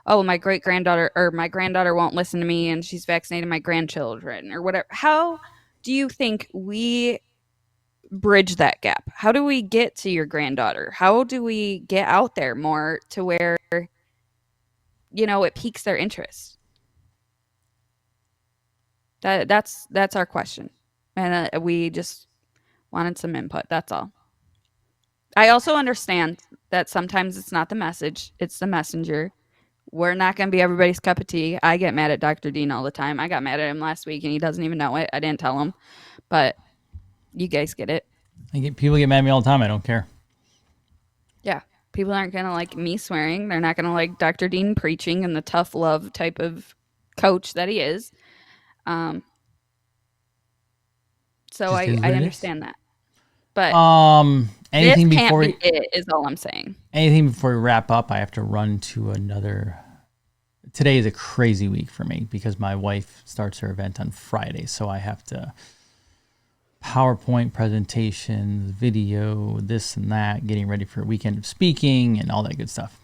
oh, my great-granddaughter or my granddaughter won't listen to me and she's vaccinated my grandchildren or whatever. How do you think we bridge that gap? How do we get to your granddaughter? How do we get out there more to where, it piques their interest? That's our question. And we just wanted some input. That's all. I also understand that sometimes it's not the message, it's the messenger. We're not going to be everybody's cup of tea. I get mad at Dr. Dean all the time. I got mad at him last week and he doesn't even know it. I didn't tell him. But you guys get it. People get mad at me all the time. I don't care. Yeah. People aren't going to like me swearing. They're not going to like Dr. Dean preaching and the tough love type of coach that he is. So I understand that. But anything this before can't be it is all I'm saying. Anything before we wrap up, I have to run to another. Today is a crazy week for me because my wife starts her event on Friday, so I have to PowerPoint presentations, video, this and that, getting ready for a weekend of speaking and all that good stuff.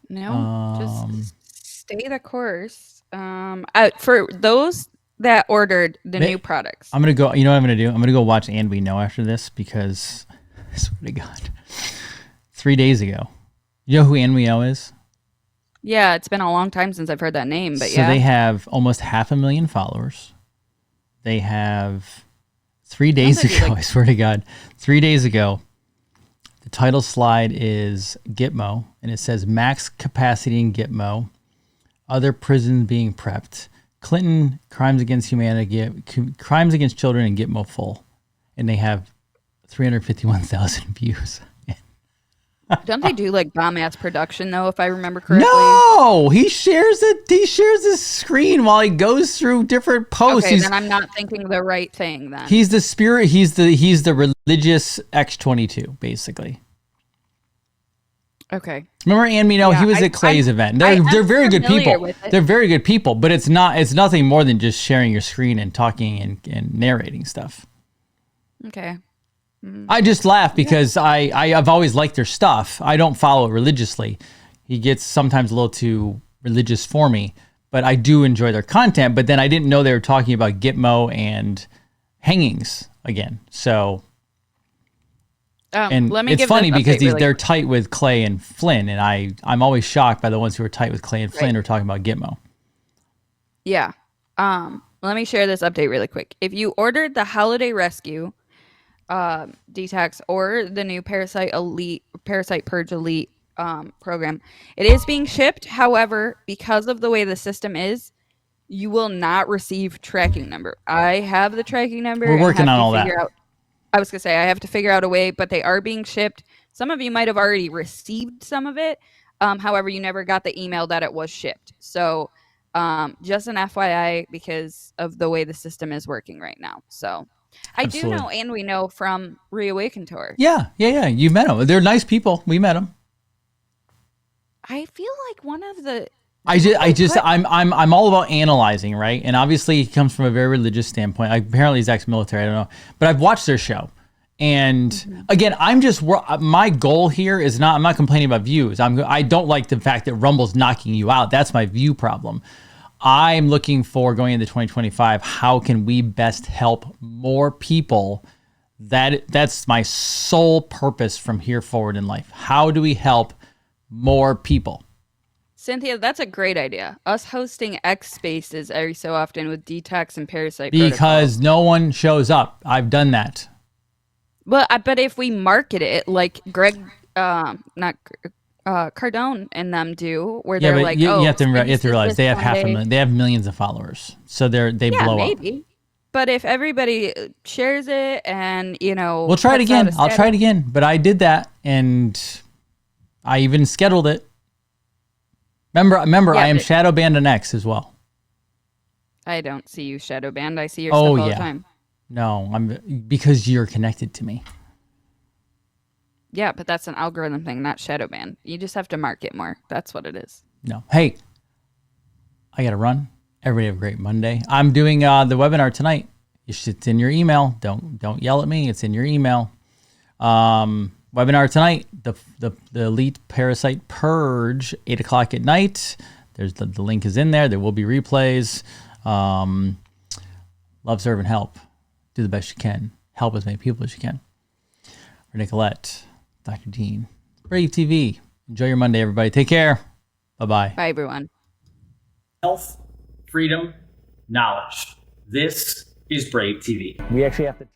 No, just stay the course. For those that ordered the new products, I'm gonna go. You know what I'm gonna do? I'm gonna go watch And We Know after this because I swear to God, 3 days ago, you know who And We Know is? Yeah, it's been a long time since I've heard that name, but so they have almost 500,000 followers. They have 3 days ago. I swear to God, 3 days ago. The title slide is Gitmo, and it says max capacity in Gitmo, other prisons being prepped, Clinton crimes against humanity, crimes against children, and Gitmo full, and they have 351,000 views. Don't they do like bomb ass production though, if I remember correctly? No, he shares it. He shares his screen while he goes through different posts. Okay, then I'm not thinking the right thing. Then he's the spirit. He's the religious X22, basically. Okay. Remember, And We Know, he was at Clay's event. They're very good people. They're very good people, but it's nothing more than just sharing your screen and talking and narrating stuff. Okay. I just laugh because I've always liked their stuff. I don't follow it religiously. He gets sometimes a little too religious for me, but I do enjoy their content. But then I didn't know they were talking about Gitmo and hangings again. So And Let me it's give funny this because update really they're quick. tight with Clay and Flynn, and I'm always shocked by the ones who are tight with Clay and Flynn Right. who are talking about Gitmo. Yeah. Let me share this update really quick. If you ordered the Holiday Rescue detox or the new Parasite Purge Elite program, it is being shipped. However, because of the way the system is, you will not receive tracking number. I have the tracking number We're and working have on to all figure that. out. I was gonna say I have to figure out a way, but they are being shipped. Some of you might have already received some of it. However, you never got the email that it was shipped. So just an FYI because of the way the system is working right now. So I do Absolutely. know, and we know from Reawaken Tour. Yeah. You met them. They're nice people. We met them. I feel like one of the I'm all about analyzing, right? And obviously, he comes from a very religious standpoint. Apparently, he's ex-military. I don't know, but I've watched their show, and again, my goal here is not. I'm not complaining about views. I don't like the fact that Rumble's knocking you out. That's my view problem. I'm looking for going into 2025. How can we best help more people? That's my sole purpose from here forward in life. How do we help more people? Cynthia, that's a great idea. Us hosting X spaces every so often with detox and parasite Because protocols. no one shows up. I've done that. But if we market it like Greg, not Cardone and them do, where Yeah, they're but like, you "Oh, have to spaces realize this they have half a Sunday." million. They have millions of followers, so they Yeah, blow up. maybe. But if everybody shares it and We'll try it puts out again. a I'll try status, it again. But I did that, and I even scheduled it. Remember, yeah, I am but shadow banned on X as well. I don't see you shadow banned. I see your Oh stuff all the yeah, time. no, I'm because you're connected to me. Yeah, but that's an algorithm thing, not shadow ban. You just have to market more. That's what it is. No, hey, I gotta run. Everybody have a great Monday. I'm doing the webinar tonight. It's in your email. Don't yell at me. It's in your email. Webinar tonight. The Elite Parasite Purge, 8:00 at night. There's the link is in there. There will be replays. Love, serve, and help. Do the best you can. Help as many people as you can. For Nicolette, Dr. Dean, Brave TV. Enjoy your Monday, everybody. Take care. Bye-bye. Bye, everyone. Health, freedom, knowledge. This is Brave TV. We actually have to